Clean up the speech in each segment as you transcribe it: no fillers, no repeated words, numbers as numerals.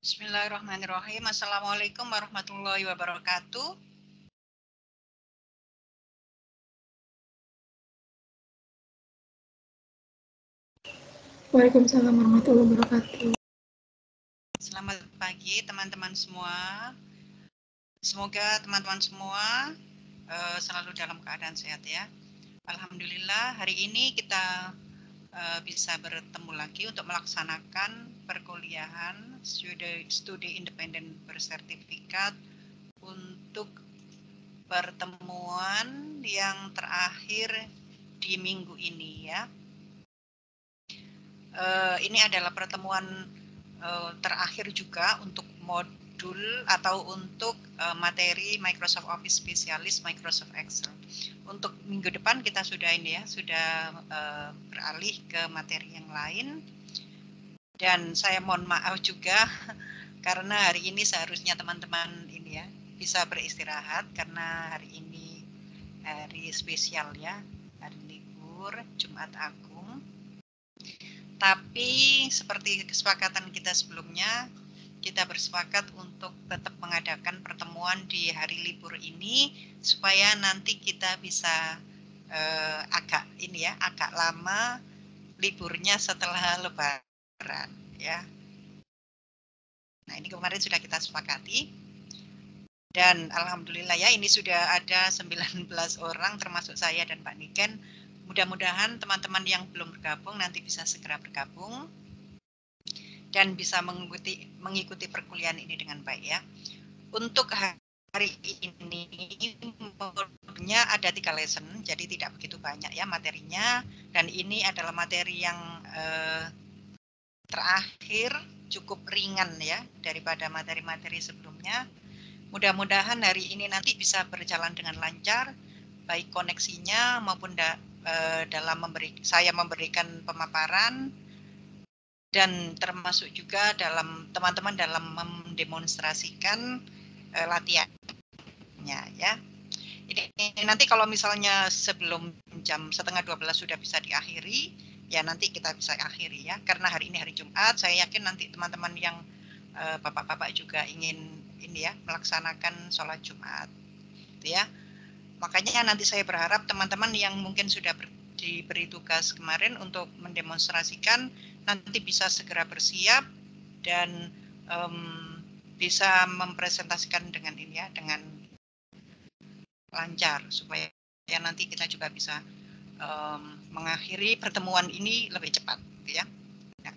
Bismillahirrahmanirrahim. Assalamualaikum warahmatullahi wabarakatuh. Waalaikumsalam warahmatullahi wabarakatuh. Selamat pagi teman-teman semua. Semoga teman-teman semua selalu dalam keadaan sehat ya. Alhamdulillah hari ini kita bisa bertemu lagi untuk melaksanakan perkuliahan studi independen bersertifikat untuk pertemuan yang terakhir di minggu ini ya. Ini adalah pertemuan terakhir juga untuk modul atau untuk materi Microsoft Office Spesialis Microsoft Excel. Untuk minggu depan kita sudah ini ya, sudah beralih ke materi yang lain. Dan saya mohon maaf juga karena hari ini seharusnya teman-teman ini ya bisa beristirahat karena hari ini hari spesial ya, hari libur Jumat Agung. Tapi seperti kesepakatan kita sebelumnya, kita bersepakat untuk tetap mengadakan pertemuan di hari libur ini supaya nanti kita bisa agak lama liburnya setelah Lebaran ya. Nah, ini kemarin sudah kita sepakati. Dan alhamdulillah ya, ini sudah ada 19 orang termasuk saya dan Pak Niken. Mudah-mudahan teman-teman yang belum bergabung nanti bisa segera bergabung dan bisa mengikuti perkuliahan ini dengan baik ya. Untuk hari ini modulnya ada 3 lesson, jadi tidak begitu banyak ya materinya. Dan ini adalah materi yang terakhir, cukup ringan ya daripada materi-materi sebelumnya. Mudah-mudahan hari ini nanti bisa berjalan dengan lancar, baik koneksinya maupun dalam saya memberikan pemaparan, dan termasuk juga dalam teman-teman dalam mendemonstrasikan latihannya ya. Ini nanti kalau misalnya sebelum jam 11:30 sudah bisa diakhiri, ya nanti kita bisa akhiri ya. Karena hari ini hari Jumat, saya yakin nanti teman-teman yang bapak-bapak juga ingin ini ya melaksanakan sholat Jumat, gitu ya. Makanya nanti saya berharap teman-teman yang mungkin sudah diberi tugas kemarin untuk mendemonstrasikan nanti bisa segera bersiap dan bisa mempresentasikan dengan ini ya, dengan lancar supaya nanti kita juga bisa mengakhiri pertemuan ini lebih cepat, gitu ya. Nah,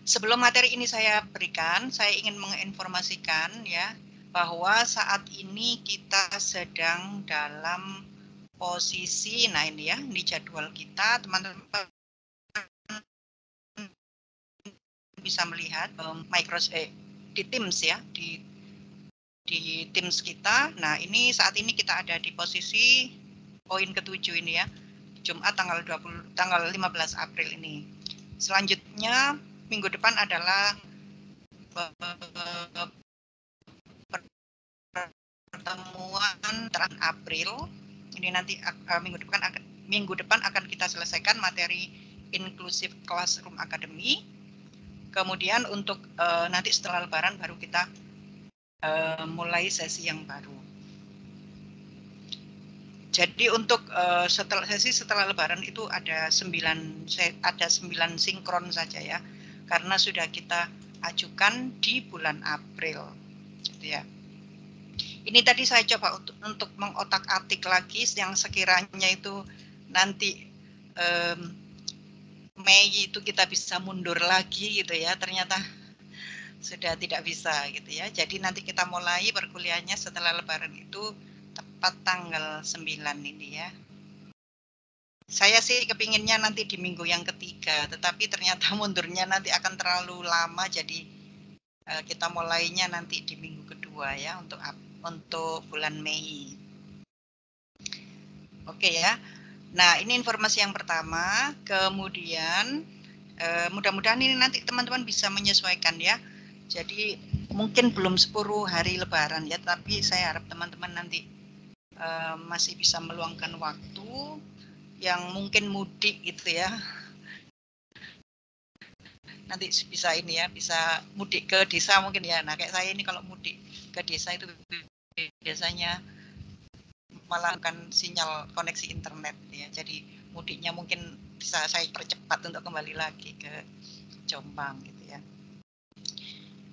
sebelum materi ini saya berikan, saya ingin menginformasikan ya bahwa saat ini kita sedang dalam posisi, nah ini ya, ini jadwal kita, teman-teman bisa melihat di Teams ya, di Teams kita. Nah, ini saat ini kita ada di posisi poin ke-7 ini ya. Jumat tanggal 15 April ini. Selanjutnya minggu depan adalah pertemuan terakhir April. Ini nanti minggu depan akan kita selesaikan materi Inclusive Classroom Academy. Kemudian untuk nanti setelah Lebaran baru kita mulai sesi yang baru. Jadi untuk sesi setelah Lebaran itu ada 9 sinkron saja ya, karena sudah kita ajukan di bulan April, gitu ya. Ini tadi saya coba untuk mengotak-atik lagi yang sekiranya itu nanti Mei itu kita bisa mundur lagi gitu ya, ternyata sudah tidak bisa gitu ya. Jadi nanti kita mulai perkuliahannya setelah Lebaran itu tepat tanggal 9 ini ya. Saya sih kepinginnya nanti di minggu yang ketiga, tetapi ternyata mundurnya nanti akan terlalu lama, jadi kita mulainya nanti di minggu kedua ya untuk bulan Mei. Oke ya. Nah, ini informasi yang pertama. Kemudian mudah-mudahan ini nanti teman-teman bisa menyesuaikan ya. Jadi mungkin belum 10 hari Lebaran ya, tapi saya harap teman-teman nanti masih bisa meluangkan waktu yang mungkin mudik gitu ya. nanti bisa ini ya, bisa mudik ke desa mungkin ya. Nah kayak saya ini kalau mudik ke desa itu biasanya malah kan sinyal koneksi internet ya. Jadi mudiknya mungkin bisa saya percepat untuk kembali lagi ke Jombang gitu ya.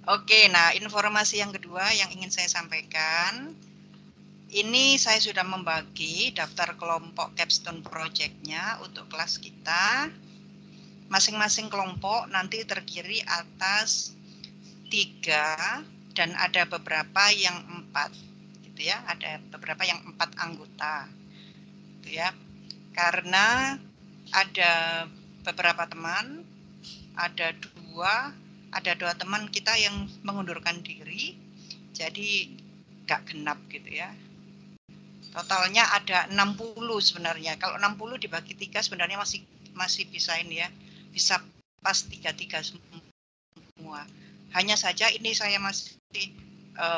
Oke, nah informasi yang kedua yang ingin saya sampaikan, ini saya sudah membagi daftar kelompok capstone project-nya untuk kelas kita. Masing-masing kelompok nanti terdiri atas 3 dan ada beberapa yang 4 gitu ya, ada beberapa yang 4 anggota gitu ya. Karena ada beberapa teman, ada dua teman kita yang mengundurkan diri, jadi nggak genap gitu ya. Totalnya ada 60 sebenarnya. Kalau 60 dibagi 3 sebenarnya masih bisa ini ya, bisa pas 3-3 semua. Hanya saja ini saya masih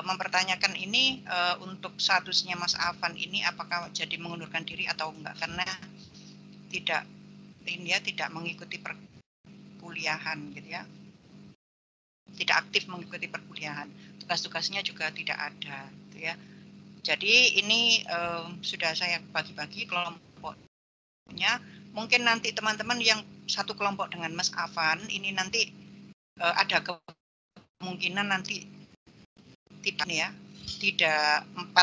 mempertanyakan ini untuk statusnya Mas Afan ini apakah jadi mengundurkan diri atau enggak, karena tidak ini ya, tidak mengikuti perkuliahan gitu ya, tidak aktif mengikuti perkuliahan, tugas-tugasnya juga tidak ada gitu ya. Jadi ini sudah saya bagi-bagi kelompoknya. Mungkin nanti teman-teman yang satu kelompok dengan Mas Afan ini nanti ada kemungkinan nanti tidak ya, tidak 4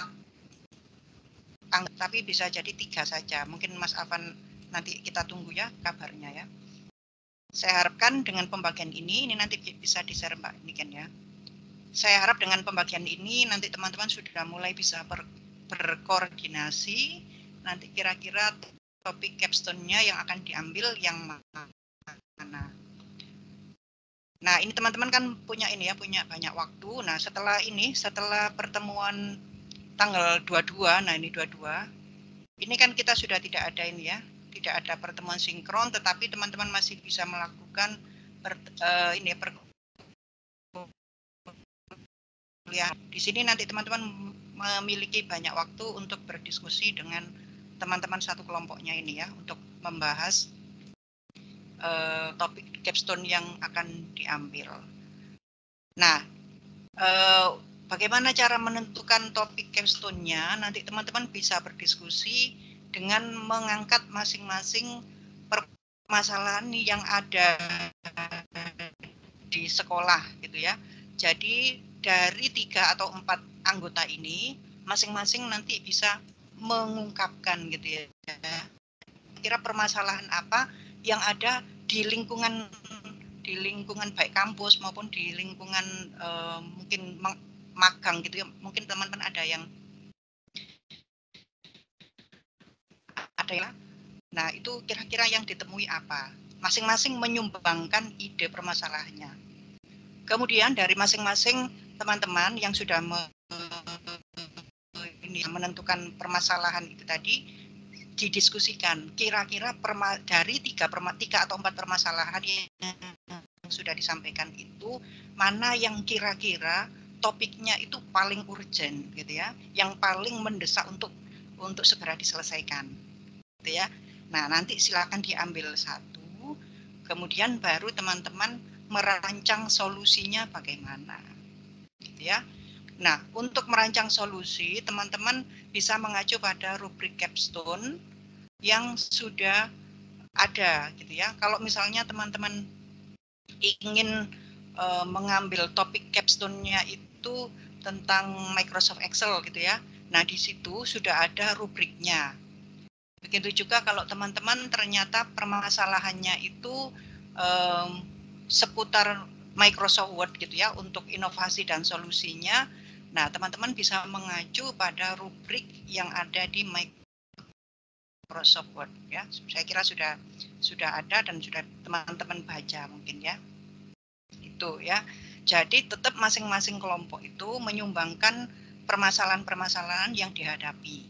tapi bisa jadi 3 saja. Mungkin Mas Afan nanti kita tunggu ya kabarnya ya. Saya harapkan dengan pembagian ini nanti bisa di-share Mbak Niken ya. Saya harap dengan pembagian ini nanti teman-teman sudah mulai bisa berkoordinasi. Nanti kira-kira topik capstone-nya yang akan diambil yang mana. Nah, ini teman-teman kan punya ini ya, punya banyak waktu. Nah, setelah pertemuan tanggal 22, nah ini 22. Ini kan kita sudah tidak ada ini ya, tidak ada pertemuan sinkron, tetapi teman-teman masih bisa melakukan perkuliahan. Di sini nanti teman-teman memiliki banyak waktu untuk berdiskusi dengan teman-teman satu kelompoknya ini ya, untuk membahas topik capstone yang akan diambil. Nah, bagaimana cara menentukan topik capstone-nya? Nanti teman-teman bisa berdiskusi dengan mengangkat masing-masing permasalahan yang ada di sekolah gitu ya. Jadi dari 3 atau 4 anggota ini masing-masing nanti bisa mengungkapkan gitu ya. Kira permasalahan apa yang ada di lingkungan baik kampus maupun di lingkungan mungkin magang gitu ya. Mungkin teman-teman ada ya. Nah, itu kira-kira yang ditemui apa? Masing-masing menyumbangkan ide permasalahannya. Kemudian dari masing-masing teman-teman yang sudah menentukan permasalahan itu tadi didiskusikan kira-kira dari 3 atau 4 permasalahan yang sudah disampaikan itu mana yang kira-kira topiknya itu paling urgent gitu ya, yang paling mendesak untuk segera diselesaikan gitu ya. Nah, nanti silakan diambil satu, kemudian baru teman-teman merancang solusinya bagaimana gitu ya. Nah, untuk merancang solusi, teman-teman bisa mengacu pada rubrik capstone yang sudah ada gitu ya. Kalau misalnya teman-teman ingin mengambil topik capstone-nya itu tentang Microsoft Excel gitu ya. Nah, di situ sudah ada rubriknya. Begitu juga kalau teman-teman ternyata permasalahannya itu seputar Microsoft Word gitu ya, untuk inovasi dan solusinya. Nah, teman-teman bisa mengacu pada rubrik yang ada di Microsoft Word ya. Saya kira sudah ada dan sudah teman-teman baca mungkin ya. Itu ya. Jadi tetap masing-masing kelompok itu menyumbangkan permasalahan-permasalahan yang dihadapi.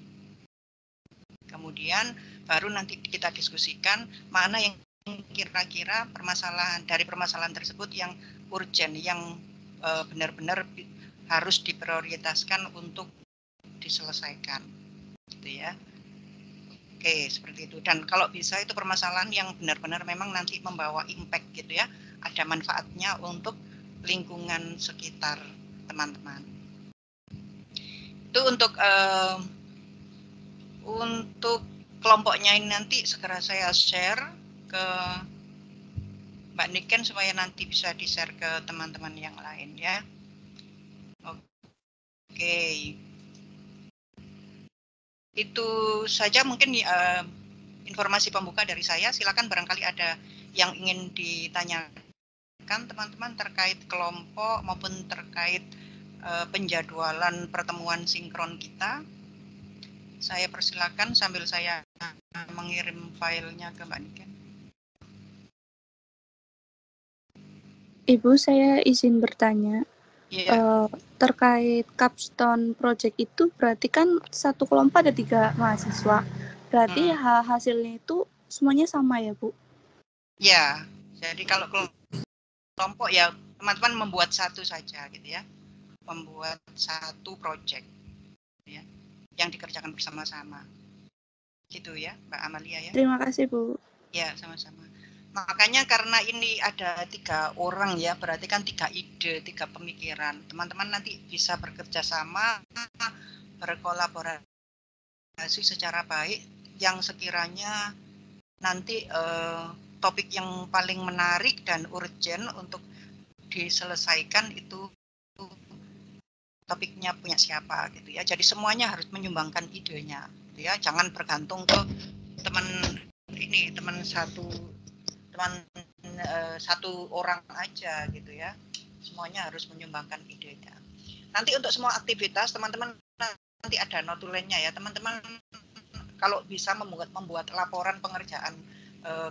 Kemudian baru nanti kita diskusikan mana yang kira-kira dari permasalahan tersebut yang urgent, yang benar-benar harus diprioritaskan untuk diselesaikan gitu ya. Oke, seperti itu. Dan kalau bisa itu permasalahan yang benar-benar memang nanti membawa impact gitu ya, ada manfaatnya untuk lingkungan sekitar teman-teman. Itu untuk kelompoknya ini nanti segera saya share ke Mbak Niken supaya nanti bisa di-share ke teman-teman yang lain ya. Oke. Itu saja mungkin informasi pembuka dari saya. Silakan barangkali ada yang ingin ditanyakan teman-teman terkait kelompok maupun terkait penjadwalan pertemuan sinkron kita. Saya persilakan sambil saya mengirim filenya ke Mbak Niken. Ibu, saya izin bertanya. Yeah. Terkait capstone project itu berarti kan satu kelompok ada 3 mahasiswa. Berarti hasilnya itu semuanya sama ya, Bu? Ya, jadi kalau kelompok ya teman-teman membuat satu saja gitu ya. Membuat satu project ya, yang dikerjakan bersama-sama. Gitu ya, Mbak Amalia ya. Terima kasih, Bu. Ya, sama-sama. Makanya karena ini ada 3 orang ya, berarti kan 3 ide, 3 pemikiran. Teman-teman nanti bisa bekerja sama, berkolaborasi secara baik, yang sekiranya nanti topik yang paling menarik dan urgent untuk diselesaikan itu topiknya punya siapa gitu ya. Jadi semuanya harus menyumbangkan idenya gitu ya. Jangan bergantung ke teman satu orang aja gitu ya. Semuanya harus menyumbangkan idenya. Nanti untuk semua aktivitas teman-teman nanti ada notulennya ya. Teman-teman kalau bisa membuat laporan pengerjaan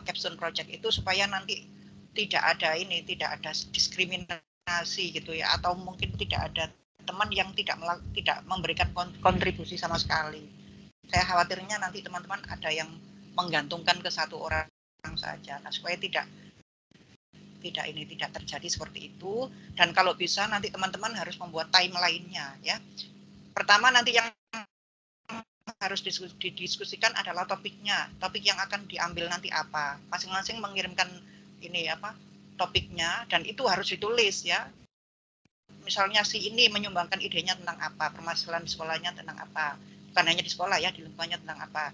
capstone project itu supaya nanti tidak ada diskriminasi gitu ya, atau mungkin tidak ada teman yang tidak memberikan kontribusi sama sekali. Saya khawatirnya nanti teman-teman ada yang menggantungkan ke satu orang saja. Nah, supaya tidak terjadi seperti itu. Dan kalau bisa nanti teman-teman harus membuat timeline-nya ya. Pertama nanti yang harus didiskusikan adalah topiknya. Topik yang akan diambil nanti apa. Masing-masing mengirimkan topiknya, dan itu harus ditulis ya. Misalnya si ini menyumbangkan idenya tentang apa, permasalahan di sekolahnya tentang apa. Bukan hanya di sekolah ya, di lingkungannya tentang apa.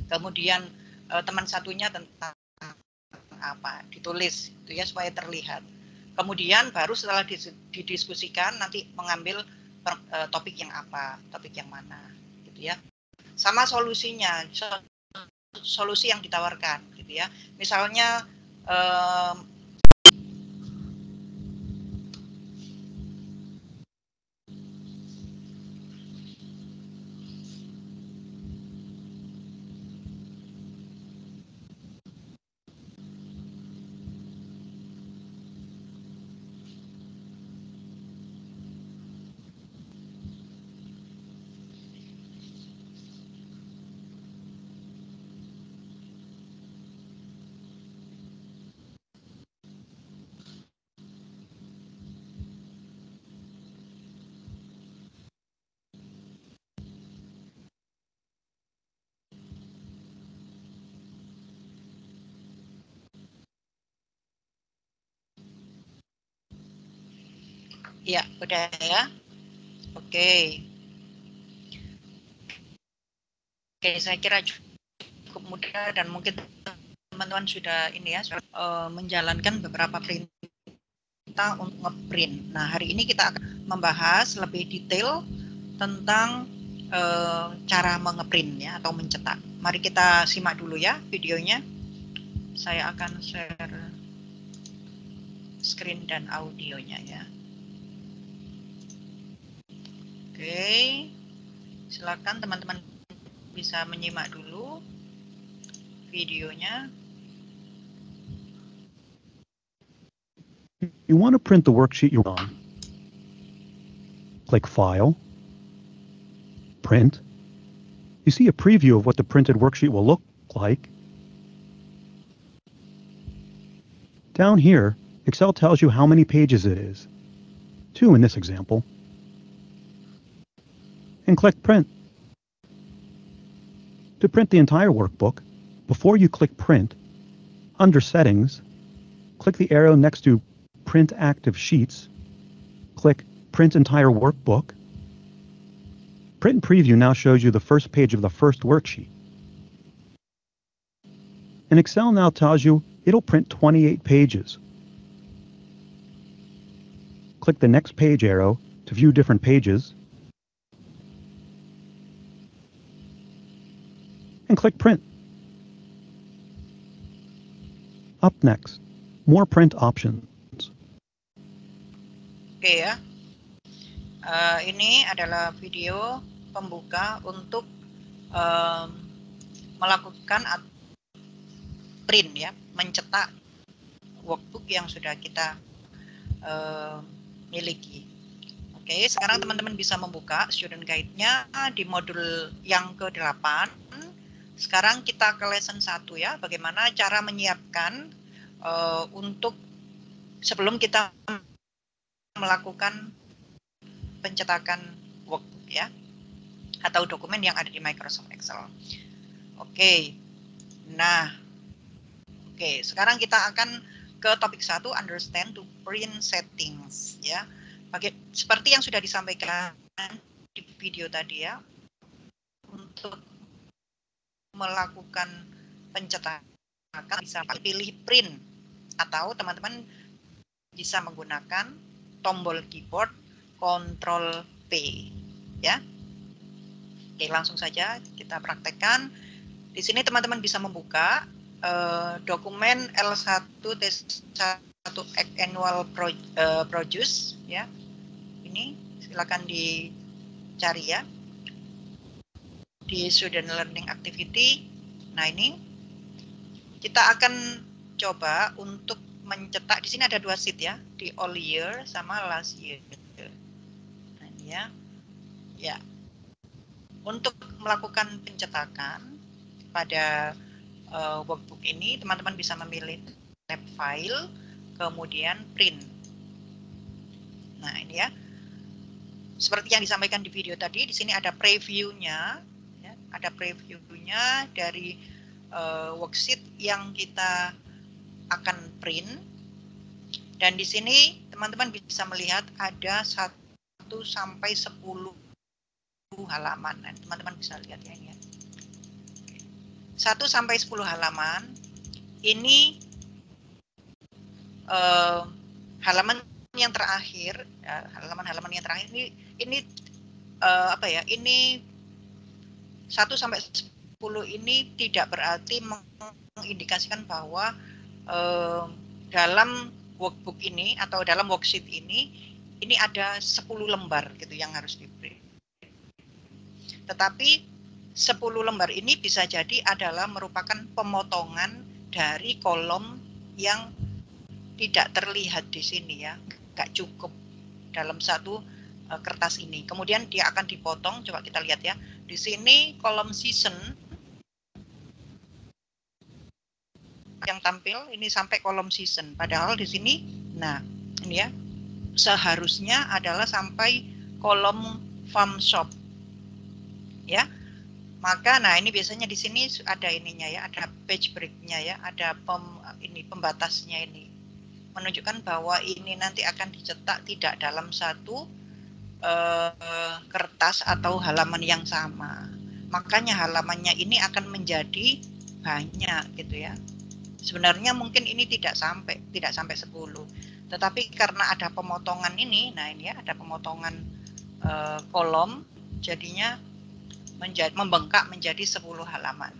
Kemudian teman satunya tentang apa, ditulis itu ya supaya terlihat. Kemudian baru setelah didiskusikan nanti mengambil topik yang apa, topik yang mana gitu ya. Sama solusinya, solusi yang ditawarkan gitu ya. Misalnya ya udah ya. Oke, saya kira cukup mudah dan mungkin teman-teman sudah menjalankan beberapa perintah untuk ngeprint. Nah, hari ini kita akan membahas lebih detail tentang cara mengeprint ya atau mencetak. Mari kita simak dulu ya videonya. Saya akan share screen dan audionya ya. Oke, silakan teman-teman bisa menyimak dulu videonya. You want to print the worksheet you're on. Click File, Print. You see a preview of what the printed worksheet will look like. Down here, Excel tells you how many pages it is. 2 in this example. And click Print. To print the entire workbook, before you click Print, under Settings, click the arrow next to Print Active Sheets, click Print Entire Workbook. Print Preview now shows you the first page of the first worksheet. And Excel now tells you it'll print 28 pages. Click the next page arrow to view different pages, and click Print. Up next, more print options. Oke ya, ini adalah video pembuka untuk melakukan print ya, mencetak workbook yang sudah kita miliki. Oke, sekarang teman-teman bisa membuka student guide-nya di modul yang ke-8. Sekarang kita ke lesson 1 ya, bagaimana cara menyiapkan untuk sebelum kita melakukan pencetakan workbook ya, atau dokumen yang ada di Microsoft Excel. Oke, nah, oke, sekarang kita akan ke topik 1, understand to print settings ya. Seperti yang sudah disampaikan di video tadi ya, untuk melakukan pencetakan bisa pilih print atau teman-teman bisa menggunakan tombol keyboard Ctrl P ya. Oke, langsung saja kita praktekkan. Di sini teman-teman bisa membuka dokumen L1 T1 Annual Produce ya. Ini silakan dicari ya di Student Learning Activity. Nah, ini kita akan coba untuk mencetak. Di sini ada 2 sheet ya, di all year sama last year. Nah, ini ya. Ya. Untuk melakukan pencetakan pada workbook ini, teman-teman bisa memilih tab file, kemudian print. Nah, ini ya. Seperti yang disampaikan di video tadi, di sini ada preview-nya, ya, ada preview-nya dari worksheet yang kita akan print. Dan di sini teman-teman bisa melihat ada 1 sampai 10 halaman. Nah, teman-teman bisa lihat ya ini ya. 1 sampai 10 halaman. Ini halaman yang terakhir, halaman-halaman yang terakhir ini apa ya? Ini 1 sampai 10 ini tidak berarti mengindikasikan bahwa dalam workbook ini atau dalam worksheet ini ada 10 lembar gitu yang harus di-print. Tetapi 10 lembar ini bisa jadi adalah merupakan pemotongan dari kolom yang tidak terlihat di sini ya, nggak cukup dalam satu kertas ini. Kemudian dia akan dipotong, coba kita lihat ya. Di sini kolom season yang tampil ini sampai kolom season. Padahal di sini, nah ini ya, seharusnya adalah sampai kolom farm shop. Ya. Maka nah ini biasanya di sini ada ininya ya, ada page break-nya ya, ada pembatasnya ini. Menunjukkan bahwa ini nanti akan dicetak tidak dalam satu kertas atau halaman yang sama. Makanya halamannya ini akan menjadi banyak gitu ya. Sebenarnya mungkin ini tidak sampai 10. Tetapi karena ada pemotongan ini, nah ini ya ada pemotongan kolom, jadinya membengkak menjadi 10 halaman.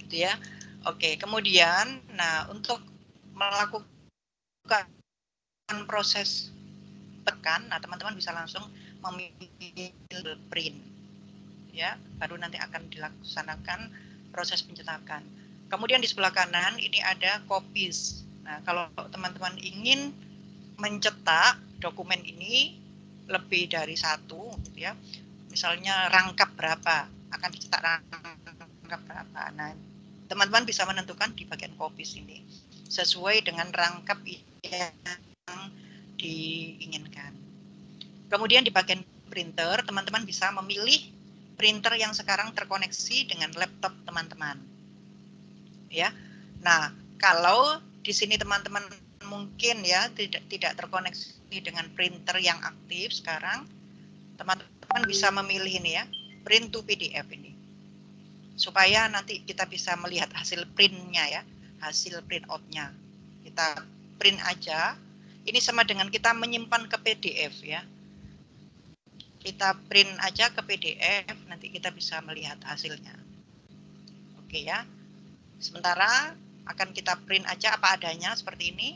Gitu ya. Oke, kemudian nah untuk melakukan proses tekan, nah teman-teman bisa langsung memilih print ya, baru nanti akan dilaksanakan proses pencetakan. Kemudian di sebelah kanan ini ada copies. Nah, kalau teman-teman ingin mencetak dokumen ini lebih dari 1 gitu ya, misalnya rangkap berapa, akan dicetak rangkap berapa. Nah, teman-teman bisa menentukan di bagian copies ini sesuai dengan rangkap yang diinginkan. Kemudian di bagian printer, teman-teman bisa memilih printer yang sekarang terkoneksi dengan laptop teman-teman. Ya. Nah, kalau di sini teman-teman mungkin ya tidak terkoneksi dengan printer yang aktif sekarang, teman-teman bisa memilih ini ya, print to PDF ini. Supaya nanti kita bisa melihat hasil printnya ya, hasil print out-nya. Kita print aja, ini sama dengan kita menyimpan ke PDF ya. Kita print aja ke PDF, nanti kita bisa melihat hasilnya. Oke ya. Sementara akan kita print aja apa adanya seperti ini.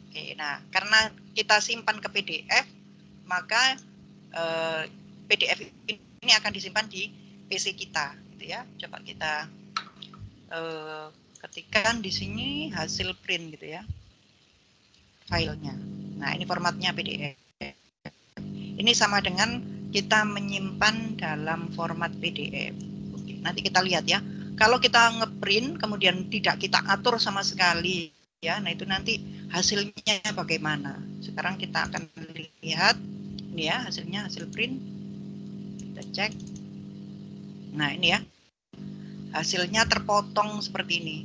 Oke, nah karena kita simpan ke PDF, maka PDF ini akan disimpan di PC kita, gitu ya. Coba kita ketikkan di sini hasil print gitu ya, filenya. Nah ini formatnya PDF. Ini sama dengan kita menyimpan dalam format PDF. Oke, nanti kita lihat ya. Kalau kita ngeprint kemudian tidak kita atur sama sekali ya, nah itu nanti hasilnya bagaimana. Sekarang kita akan lihat ini ya hasilnya, hasil print. Kita cek. Nah ini ya, hasilnya terpotong seperti ini.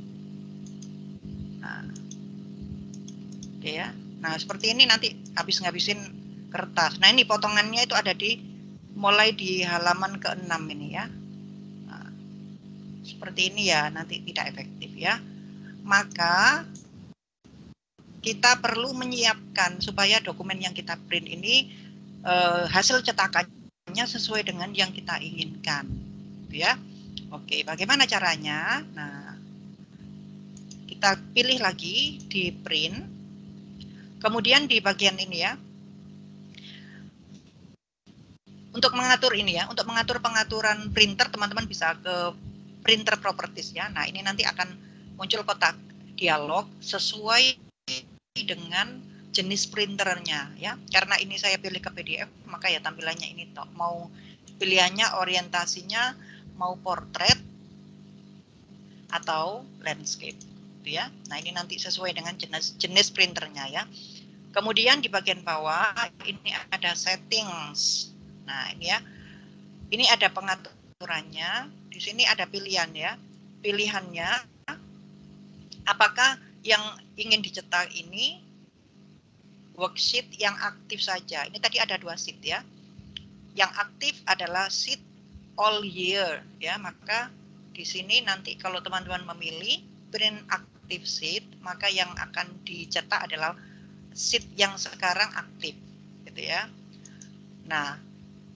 Nah, oke ya. Nah seperti ini nanti ngabisin kertas. Nah ini potongannya itu ada di mulai di halaman ke-6 ini ya. Nah, seperti ini ya, nanti tidak efektif ya. Maka kita perlu menyiapkan supaya dokumen yang kita print ini hasil cetakannya sesuai dengan yang kita inginkan, gitu ya. Oke, bagaimana caranya? Nah, kita pilih lagi di print, kemudian di bagian ini ya, untuk mengatur ini ya, untuk mengatur pengaturan printer, teman-teman bisa ke printer properties ya. Nah, ini nanti akan muncul kotak dialog sesuai dengan jenis printernya ya. Karena ini saya pilih ke PDF, maka ya tampilannya ini toh. Mau pilihannya orientasinya mau portrait atau landscape gitu ya. Nah, ini nanti sesuai dengan jenis printernya ya. Kemudian di bagian bawah ini ada settings. Nah, ini ya. Ini ada pengaturannya. Di sini ada pilihan ya. Pilihannya apakah yang ingin dicetak ini worksheet yang aktif saja. Ini tadi ada 2 sheet ya. Yang aktif adalah sheet all year ya. Maka di sini nanti kalau teman-teman memilih print active sheet, maka yang akan dicetak adalah sheet yang sekarang aktif gitu ya. Nah,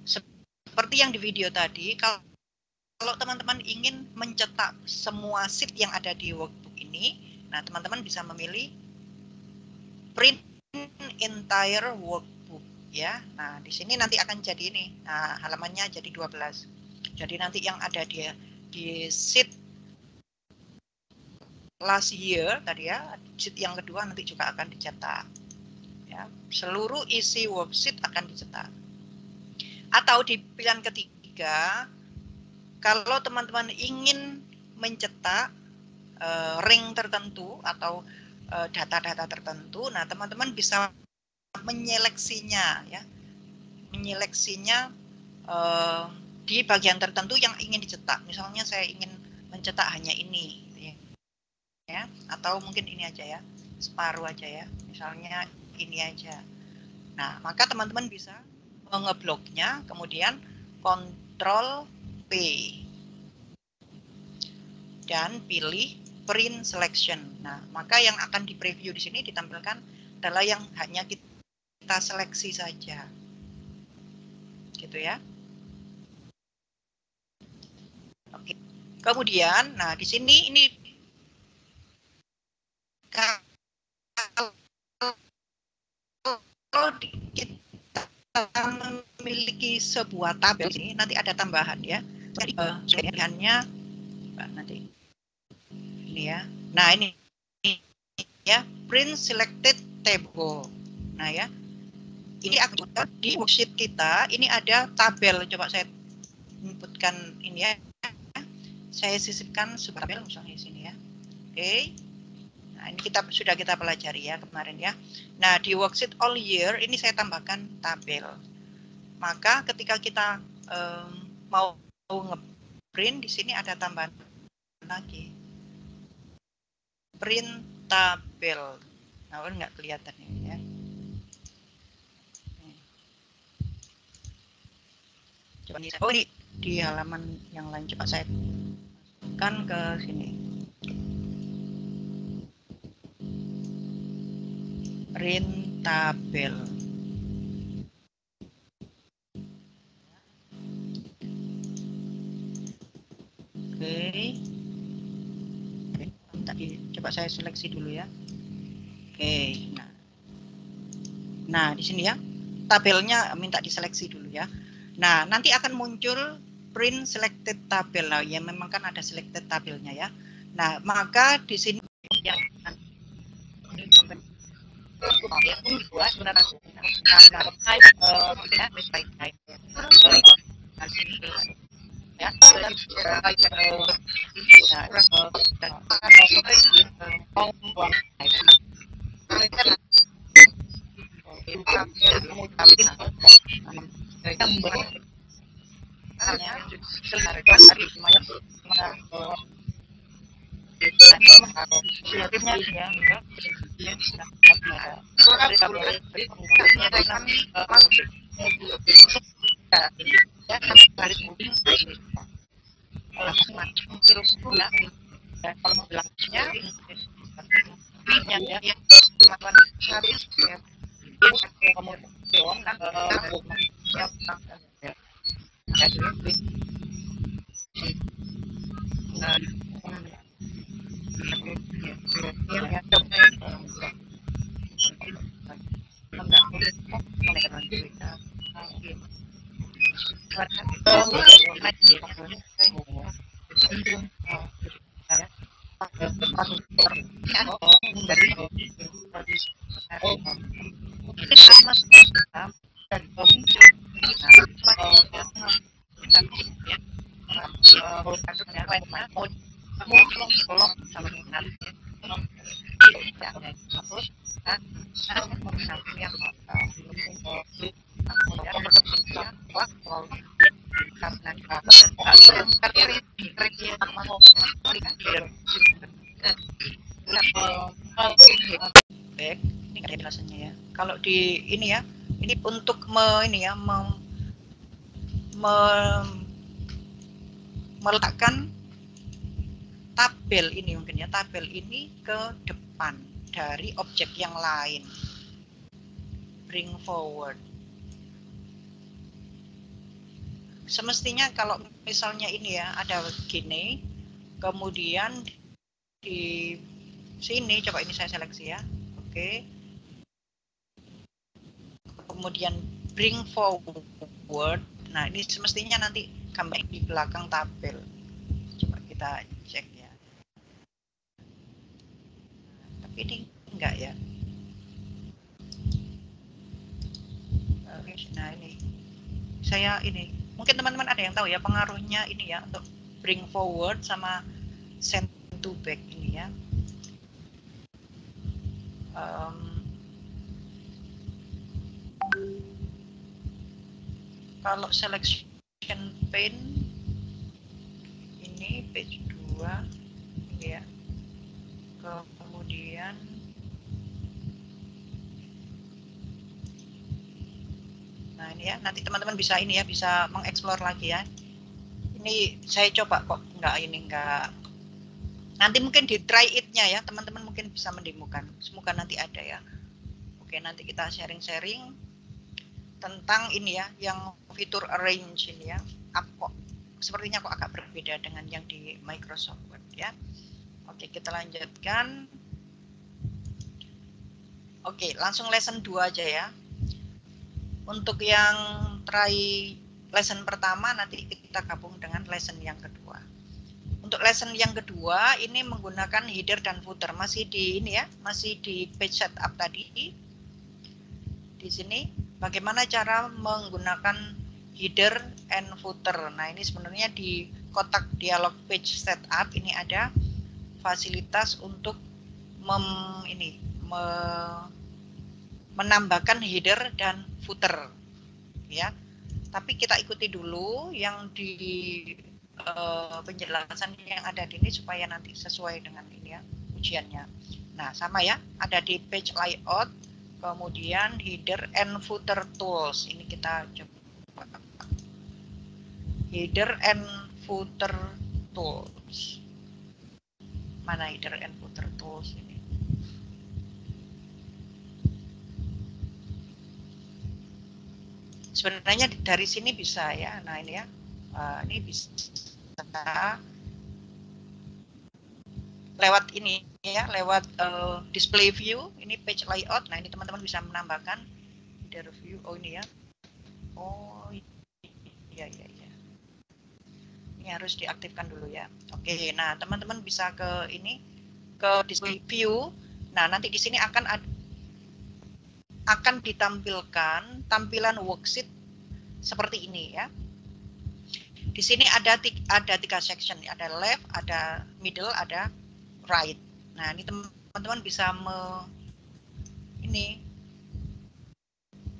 seperti yang di video tadi, kalau teman-teman ingin mencetak semua sheet yang ada di workbook ini, nah teman-teman bisa memilih print entire workbook ya. Nah, di sini nanti akan jadi ini. Nah, halamannya jadi 12. Jadi nanti yang ada di sheet last year tadi ya, sheet yang kedua nanti juga akan dicetak. Ya, seluruh isi worksheet akan dicetak. Atau di pilihan ketiga, kalau teman-teman ingin mencetak ring tertentu atau data-data tertentu, nah teman-teman bisa menyeleksinya ya, menyeleksinya di bagian tertentu yang ingin dicetak. Misalnya saya ingin mencetak hanya ini, ya, atau mungkin ini aja ya, separuh aja ya, misalnya ini aja. Nah, maka teman-teman bisa ngebloknya, kemudian Ctrl P dan pilih print selection. Nah, maka yang akan di preview di sini ditampilkan adalah yang hanya kita seleksi saja. Gitu ya. Oke. Kemudian, nah di sini ini kalau kita memiliki sebuah tabel ini nanti ada tambahan ya. Jadi pilihannya nanti ini ya. Nah, ini ya, print selected table. Nah, ya. Ini akan di worksheet kita, ini ada tabel. Coba saya inputkan ini ya. Saya sisipkan sebuah tabel misalnya di sini ya. Oke. Nah, ini sudah kita pelajari ya kemarin ya. Nah, di worksheet all year ini saya tambahkan tabel. Maka ketika kita mau ngeprint di sini ada tambahan lagi. print tabel. Nah, nggak kelihatan ini ya. Coba ini, oh ini di halaman yang lain, coba saya masukkan ke sini. Print tabel. Oke. Tadi coba saya seleksi dulu ya. Oke, nah di sini ya, tabelnya minta diseleksi dulu ya. Nah, nanti akan muncul print selected tabel. Nah, ya memang kan ada selected tabelnya ya. Nah, maka di sini yang ini ada jelasannya ya. Kalau di ini ya, ini untuk meletakkan tabel ini mungkin ya, tabel ini ke depan dari objek yang lain. Bring forward. Semestinya kalau misalnya ini ya, ada begini, kemudian di sini, coba ini saya seleksi ya. Oke. Kemudian bring forward. Nah, ini semestinya nanti gambar di belakang tabel. Coba kita cek ya. Tapi ini enggak ya. Oke, nah ini. Saya ini, mungkin teman-teman ada yang tahu ya pengaruhnya ini ya untuk bring forward sama send to back ini ya. Kalau selection pane ini page 2 ini ya. Kemudian nah ini ya, nanti teman-teman bisa ini ya, bisa mengeksplor lagi ya. Ini saya coba kok enggak. Nanti mungkin di try it-nya ya, teman-teman mungkin bisa mendemokan. Semoga nanti ada ya. Oke, nanti kita sharing-sharing tentang ini ya, yang fitur arrange ini ya. Sepertinya kok agak berbeda dengan yang di Microsoft Word ya. Oke, kita lanjutkan. Oke, langsung lesson 2 aja ya. Untuk yang try lesson pertama nanti kita gabung dengan lesson yang kedua. Untuk lesson yang kedua ini menggunakan header dan footer, masih di ini ya, masih di page setup tadi. Di sini bagaimana cara menggunakan header and footer. Nah, ini sebenarnya di kotak dialog page setup ini ada fasilitas untuk menambahkan header dan footer ya. Tapi kita ikuti dulu yang di penjelasan yang ada di ini supaya nanti sesuai dengan ini ya, ujiannya. Nah, sama ya, ada di page layout, kemudian header and footer tools. Ini kita coba. Header and footer tools. Mana header and footer tools ini? Sebenarnya dari sini bisa ya. Nah, ini ya. Ini bisa lewat ini ya, lewat display view, ini page layout. Nah, ini teman-teman bisa menambahkan header view. Oh, ini ya. Oh, iya. Ini harus diaktifkan dulu ya. Oke, nah teman-teman bisa ke ini, ke display view. Nah, nanti di sini akan ditampilkan tampilan worksheet seperti ini ya. Di sini ada 3 section, ada left, ada middle, ada right. Nah, ini teman-teman bisa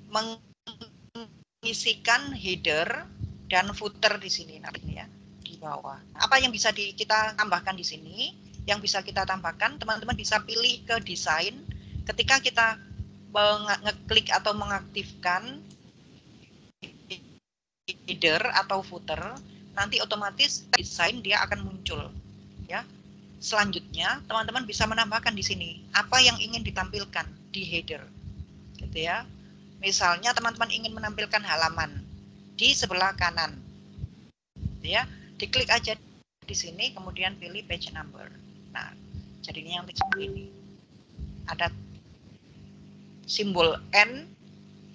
mengisikan header dan footer di sini. Nah, ini ya, di bawah. Apa yang bisa kita tambahkan di sini? Yang bisa kita tambahkan, teman-teman bisa pilih ke desain. Ketika kita ngeklik atau mengaktifkan header atau footer, nanti otomatis desain dia akan muncul ya. Selanjutnya teman-teman bisa menambahkan di sini apa yang ingin ditampilkan di header gitu ya. Misalnya teman-teman ingin menampilkan halaman di sebelah kanan gitu ya, diklik aja di sini kemudian pilih page number. Nah, jadinya yang seperti ini, ada simbol N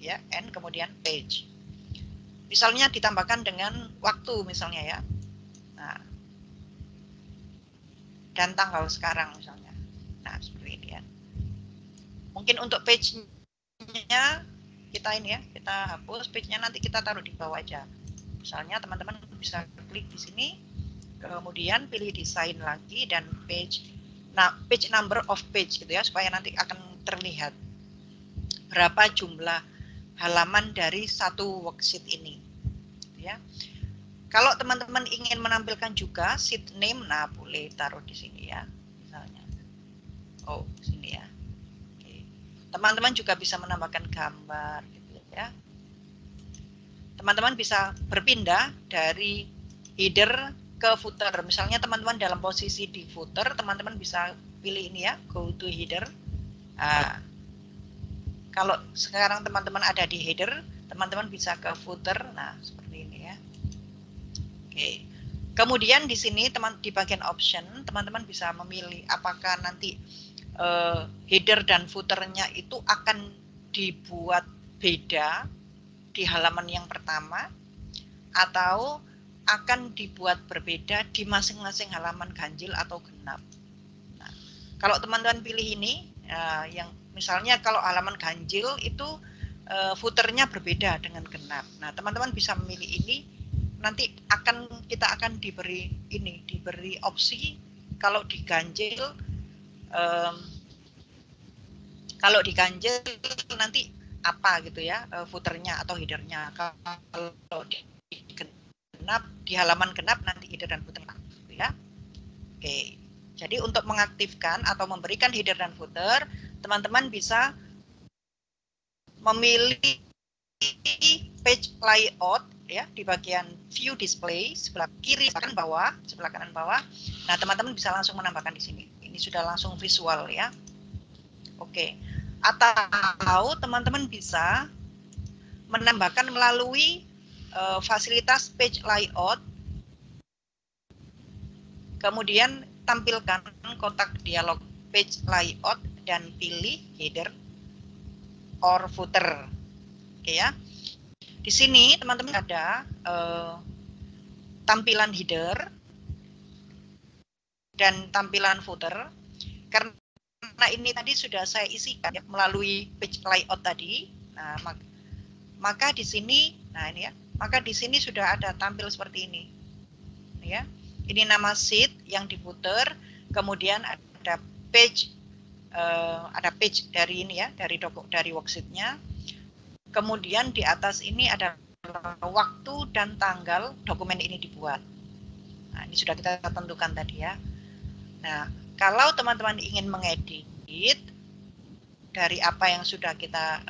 ya, N kemudian page. Misalnya ditambahkan dengan waktu misalnya ya. Nah, dan tanggal sekarang misalnya. Nah, seperti ini ya. Mungkin untuk page-nya kita ini ya, kita hapus page-nya, nanti kita taruh di bawah aja. Misalnya teman-teman bisa klik di sini, kemudian pilih desain lagi dan page. Nah, page number of page gitu ya, supaya nanti akan terlihat berapa jumlah halaman dari satu worksheet ini. Ya. Kalau teman-teman ingin menampilkan juga sheet name, nah boleh taruh di sini ya, misalnya. Oh, sini ya. Oke. Teman-teman juga bisa menambahkan gambar gitu ya. Teman-teman bisa berpindah dari header ke footer. Misalnya teman-teman dalam posisi di footer, teman-teman bisa pilih ini ya, go to header. Nah, kalau sekarang teman-teman ada di header, teman-teman bisa ke footer. Nah, seperti ini ya. Oke. Kemudian di sini di bagian option, teman-teman bisa memilih apakah nanti header dan footernya itu akan dibuat beda di halaman yang pertama atau akan dibuat berbeda di masing-masing halaman ganjil atau genap. Nah, kalau teman-teman pilih ini, yang misalnya kalau halaman ganjil itu footernya berbeda dengan genap. Nah, teman-teman bisa memilih ini. Nanti kita akan diberi opsi kalau diganjil nanti apa gitu ya, footernya atau headernya. Kalau di halaman genap nanti header dan footer gitu ya. Oke. Jadi untuk mengaktifkan atau memberikan header dan footer, teman-teman bisa memilih page layout ya di bagian view display sebelah kiri kanan bawah, sebelah kanan bawah. Nah, teman-teman bisa langsung menambahkan di sini. Ini sudah langsung visual ya. Oke. Atau teman-teman bisa menambahkan melalui fasilitas page layout. Kemudian tampilkan kotak dialog page layout dan pilih header or footer. Oke ya. Di sini teman-teman ada tampilan header dan tampilan footer. Karena ini tadi sudah saya isikan ya, melalui page layout tadi. Nah, maka di sini, nah ini ya, maka di sini sudah ada tampil seperti ini. Ya. Ini nama sheet yang diputer, kemudian ada page dari ini ya, dari worksheet-nya. Kemudian di atas ini ada waktu dan tanggal dokumen ini dibuat. Nah, ini sudah kita tentukan tadi ya. Nah, kalau teman-teman ingin mengedit dari apa yang sudah kita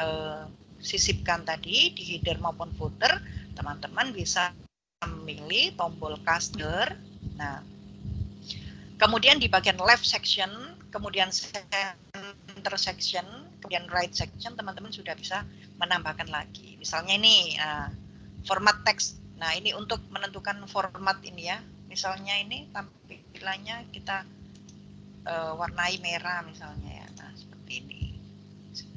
sisipkan tadi di header maupun footer, teman-teman bisa memilih tombol caster. Nah, kemudian di bagian left section, kemudian center section, kemudian right section, teman-teman sudah bisa menambahkan lagi. Misalnya ini format teks. Nah, ini untuk menentukan format ini ya. Misalnya ini tampilannya kita warnai merah misalnya ya. Nah, seperti ini.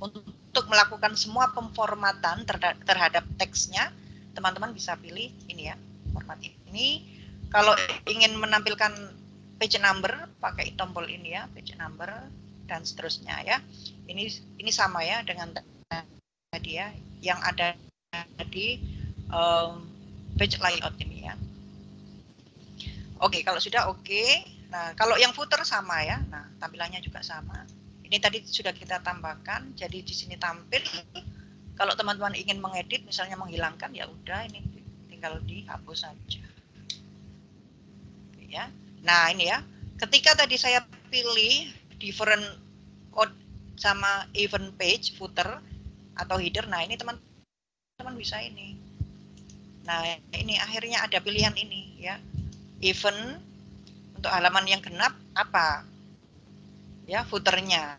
Untuk melakukan semua pemformatan terhadap teksnya, teman-teman bisa pilih ini ya, format ini. Kalau ingin menampilkan page number, pakai tombol ini ya, page number dan seterusnya ya. Ini sama ya dengan tadi ya, yang ada di page layout ini ya. Oke, kalau sudah oke. Nah, kalau yang footer sama ya. Nah, tampilannya juga sama. Ini tadi sudah kita tambahkan, jadi di sini tampil. Kalau teman-teman ingin mengedit, misalnya menghilangkan, ya udah ini tinggal dihapus saja. Ya. Nah ini ya, ketika tadi saya pilih different code sama event page, footer atau header, nah ini teman-teman bisa ini. Nah ini akhirnya ada pilihan ini ya, event untuk halaman yang genap apa? Ya footernya.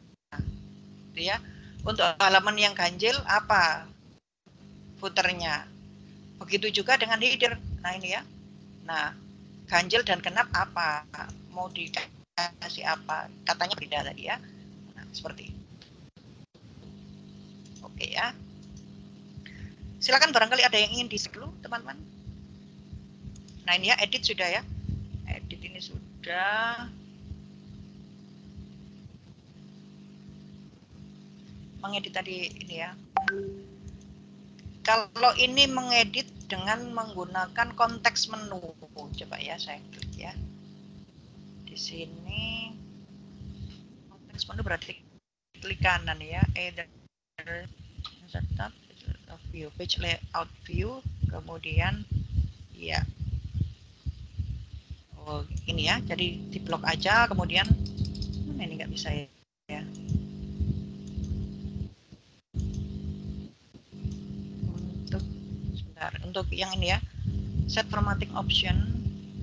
Ya, untuk halaman yang ganjil apa footernya. Begitu juga dengan header. Nah ini ya. Nah, ganjil dan genap apa? Mau dikasih apa? Katanya beda tadi ya. Nah, seperti itu. Oke ya. Silakan barangkali ada yang ingin di dulu, teman-teman. Nah ini ya, edit sudah ya. Edit ini sudah. Mengedit tadi ini ya. Kalau ini mengedit dengan menggunakan konteks menu, coba ya saya klik ya. Di sini konteks menu berarti klik kanan ya, either setup view, page layout view, kemudian ya, oh ini ya, jadi di blok aja, kemudian mana ini nggak bisa ya. Untuk yang ini ya, set formatting option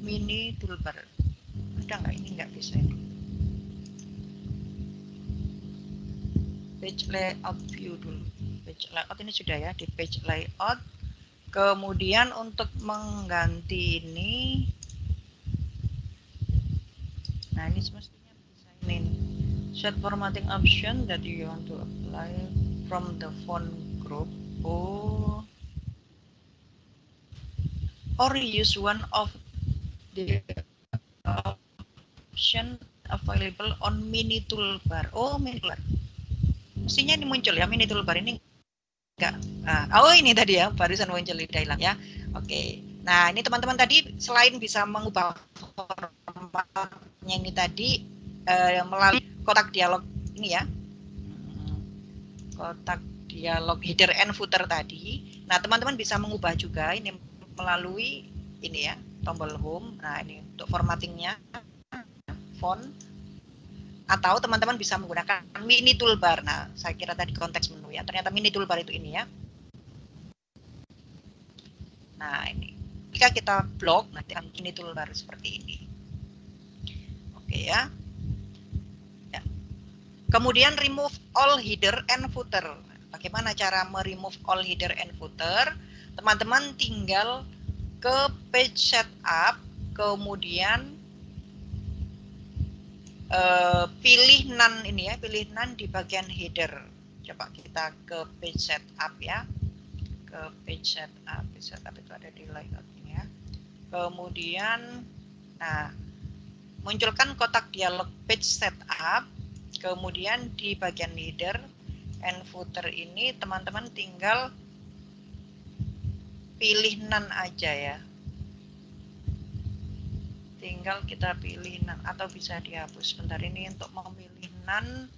mini toolbar, ada nggak? Ini nggak bisa ini. Page layout view dulu, page layout ini sudah ya, di page layout. Kemudian untuk mengganti ini, nah ini semestinya bisa ini, set formatting option that you want to apply from the font group. Oh, or use one of the option available on mini toolbar. Oh, mini toolbar. Mestinya ini muncul ya, mini toolbar ini enggak. Nah, oh ini tadi ya, barusan muncul di dialog ya. Oke. Nah, ini teman-teman tadi selain bisa mengubah formatnya ini tadi melalui kotak dialog ini ya. Kotak dialog header and footer tadi. Nah, teman-teman bisa mengubah juga ini melalui ini ya, tombol home. Nah, ini untuk formattingnya font, atau teman-teman bisa menggunakan mini toolbar. Nah, saya kira tadi konteks menu ya. Ternyata mini toolbar itu ini ya. Nah, ini. Jika kita blok, nanti akan mini toolbar seperti ini. Oke ya. Ya. Kemudian remove all header and footer. Bagaimana cara meremove all header and footer? Teman-teman tinggal ke page setup, kemudian pilih none ini ya, pilih none di bagian header. Coba kita ke page setup ya, ke page setup. Page setup itu ada di layout ini ya. Kemudian, nah munculkan kotak dialog page setup. Kemudian di bagian header and footer ini teman-teman tinggal pilih none aja ya. Tinggal kita pilih none atau bisa dihapus. Sebentar, ini untuk memilih none,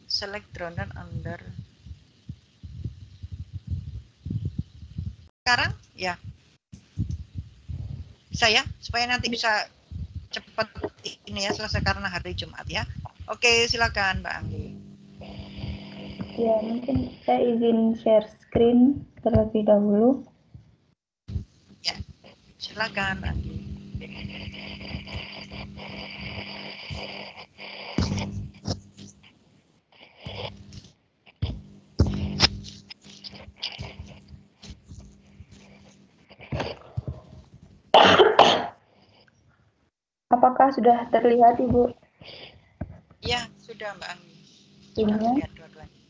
select drop down under. Sekarang ya bisa ya, supaya nanti bisa cepat ini ya, selesai karena hari Jumat ya. Oke, silakan Mbak Anggi. Ya, mungkin saya izin share screen terlebih dahulu. Ya, silakan Mbak Anggi. Apakah sudah terlihat, Ibu? Ya, sudah Mbak Anggi. Sudah Ini. terlihat dua-duanya.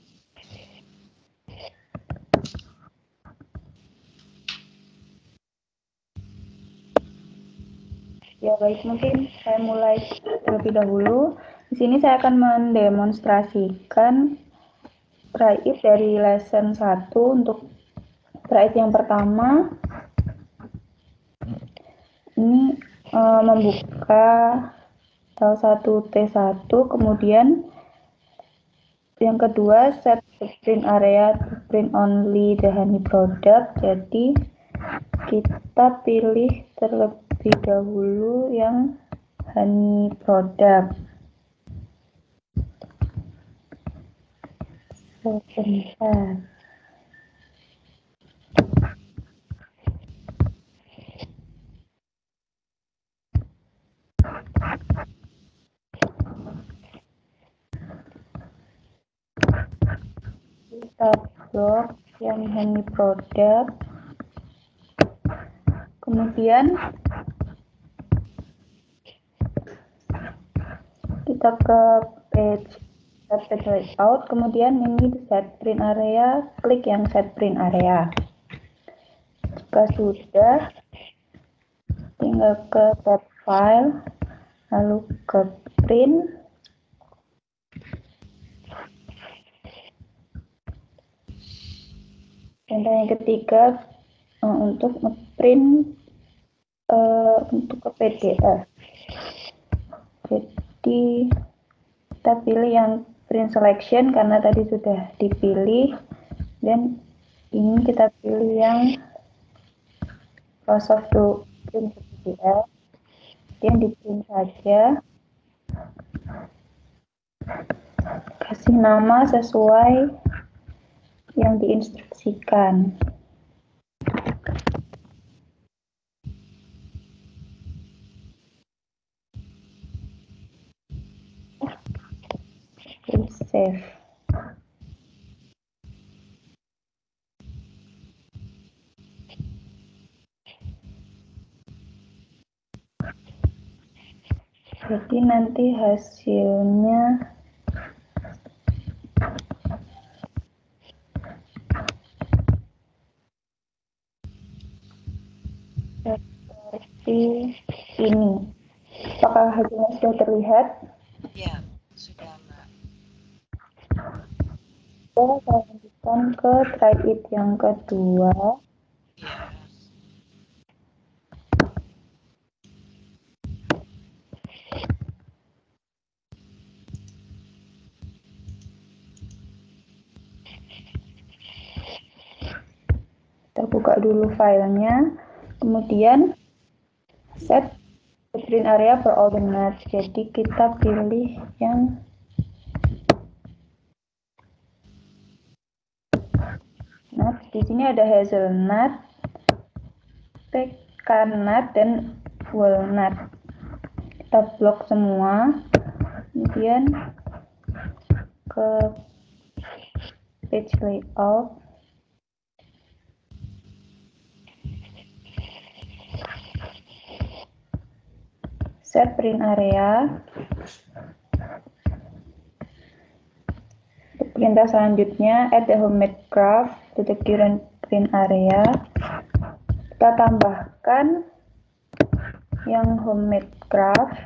Ya, baik, mungkin saya mulai terlebih dahulu. Di sini saya akan mendemonstrasikan try it dari lesson 1 untuk try it yang pertama. Ini membuka salah satu T1, kemudian yang kedua set the print area to print only the honey product. Jadi kita pilih terlebih dahulu yang honey product. Sebentar. Kita blok yang honey product. Kemudian kita ke page layout, kemudian ini set print area, klik yang set print area. Jika sudah, tinggal ke tab file, lalu ke print. Dan yang ketiga untuk ngeprint untuk ke PDF. Jadi kita pilih yang print selection karena tadi sudah dipilih, dan ini kita pilih yang Microsoft to print PDF, kemudian di print saja, kasih nama sesuai yang diinstruksikan. Save. Jadi nanti hasilnya seperti ini. Apakah hasilnya sudah terlihat? Ya, sudah Mbak. Kita lanjutkan ke try it yang kedua. Ya. Kita buka dulu filenya, kemudian set the print area for all the nuts. Jadi kita pilih yang nut. Di sini ada hazelnut, pecan nut, dan walnut. Kita blok semua, kemudian ke page layout, set print area. Perintah selanjutnya, add the homemade craft to the current print area. Kita tambahkan yang homemade craft.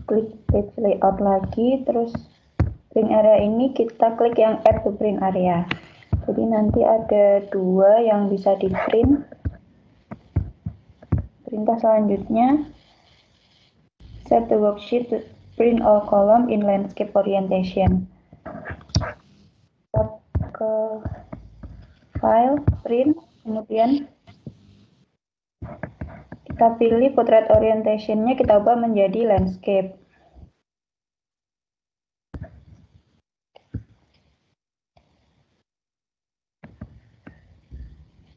Klik page layout lagi, terus print area ini kita klik yang add to print area. Jadi nanti ada dua yang bisa di print. Perintah selanjutnya, set the worksheet to print all column in landscape orientation. Kita ke file, print, kemudian Kita pilih portrait orientation-nya, kita ubah menjadi landscape.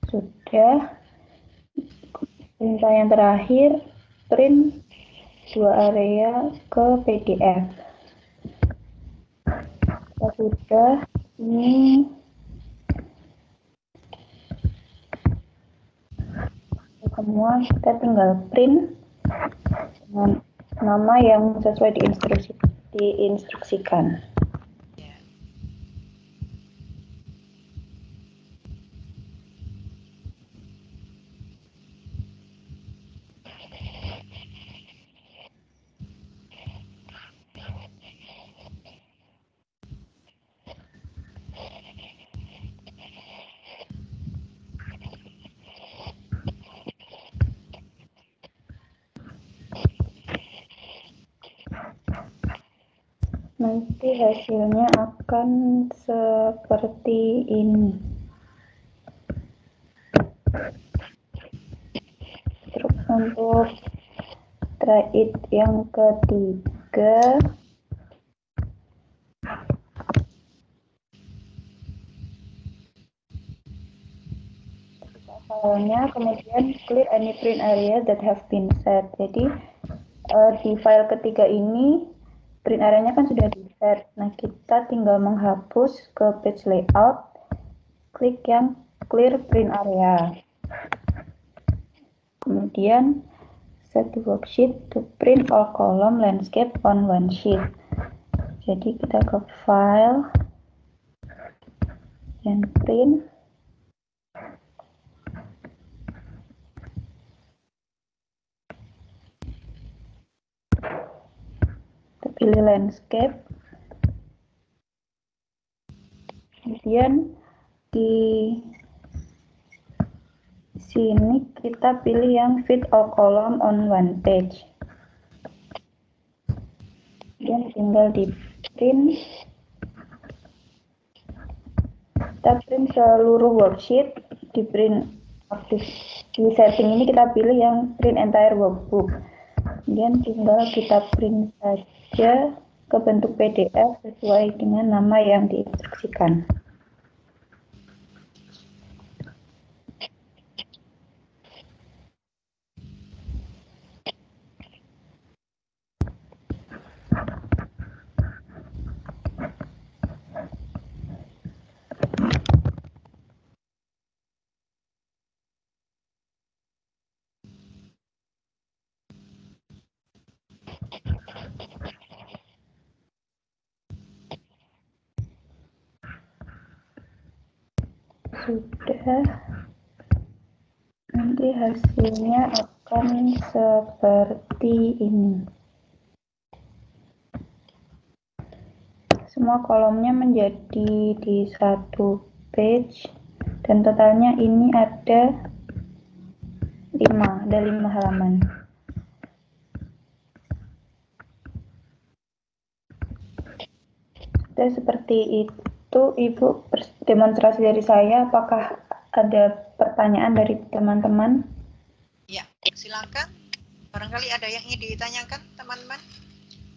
Sudah. Perintah yang terakhir, print 2 area ke PDF. Kita sudah, ini semua, kita tinggal print dengan nama yang sesuai diinstruksikan. Nanti hasilnya akan seperti ini. Terus untuk try it yang ketiga, filenya, kemudian clear any print area that have been set. Jadi di file ketiga ini print area-nya kan sudah di set. Nah, kita tinggal menghapus ke page layout, klik yang clear print area. Kemudian set the worksheet to print all column landscape on one sheet. Jadi kita ke file dan print. Kita pilih landscape. Kemudian di sini kita pilih yang fit all column on one page. Kemudian tinggal di print. Kita print seluruh worksheet, di print aktif. Di setting ini kita pilih yang print entire workbook. Kemudian tinggal kita print saja ke bentuk PDF sesuai dengan nama yang diinstruksikan. Sudah, nanti hasilnya akan seperti ini. Semua kolomnya menjadi di satu page dan totalnya ini ada 5 halaman. Sudah seperti itu, Ibu, demonstrasi dari saya. Apakah ada pertanyaan dari teman-teman? Ya, silakan. Barangkali ada yang ingin ditanyakan, teman-teman?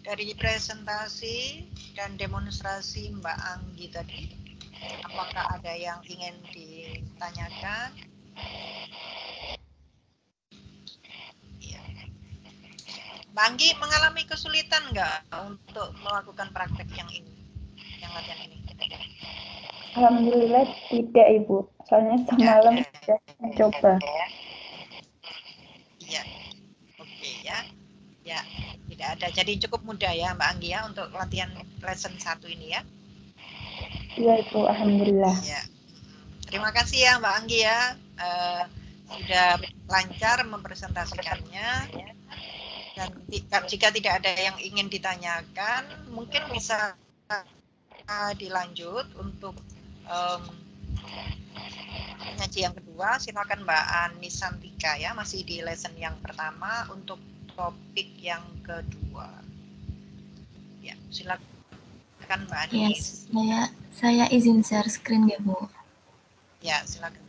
Dari presentasi dan demonstrasi Mbak Anggi tadi, apakah ada yang ingin ditanyakan? Ya. Mbak Anggi mengalami kesulitan nggak untuk melakukan praktek yang ini, yang latihan ini? Alhamdulillah tidak, Ibu. Soalnya semalam sudah mencoba. Iya, oke ya. Ya, tidak ada. Jadi cukup mudah ya Mbak Anggi ya untuk latihan lesson 1 ini ya. Iya, Ibu, alhamdulillah. Ya. Terima kasih ya Mbak Anggi ya. Sudah lancar mempresentasikannya. Dan jika tidak ada yang ingin ditanyakan, mungkin bisa dilanjut untuk penyaji yang kedua. Silakan Mbak Anisantika ya, masih di lesson yang pertama untuk topik yang kedua. Ya, silakan Mbak Anis. Yes, saya izin share screen ya Bu. Ya, silakan.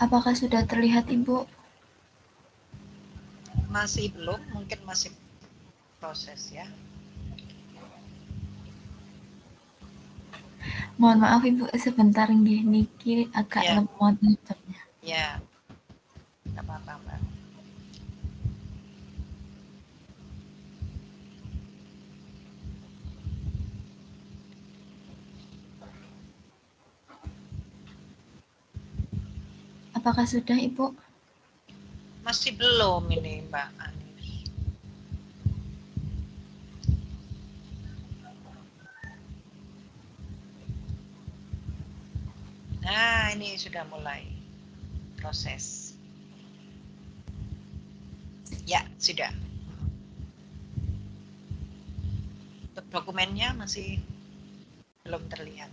Apakah sudah terlihat, Ibu? Masih belum, mungkin masih proses ya. Mohon maaf Ibu, sebentar nggih niki agak Ya. lemot laptopnya. Ya, nggak apa-apa Mbak. Apakah sudah Ibu? Masih belum ini Mbak Anis. Nah, ini sudah mulai proses. Ya, sudah. Untuk dokumennya masih belum terlihat.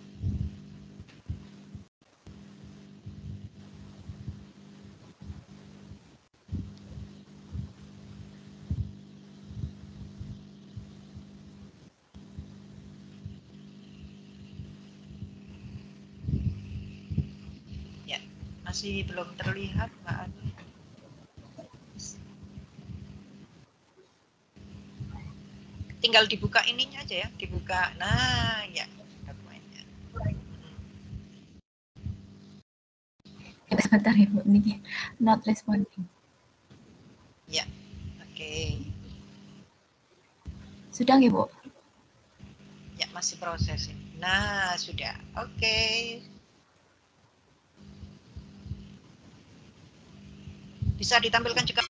Ya, masih belum terlihat Mbak Anis. Tinggal dibuka ininya aja ya, dibuka. Nah, ya, dokumennya. Ya, sebentar Ibu, niki not responding. Ya, oke. Sudah nggih, Bu? Ya, masih proses ini. Nah, sudah. Oke. Bisa ditampilkan juga.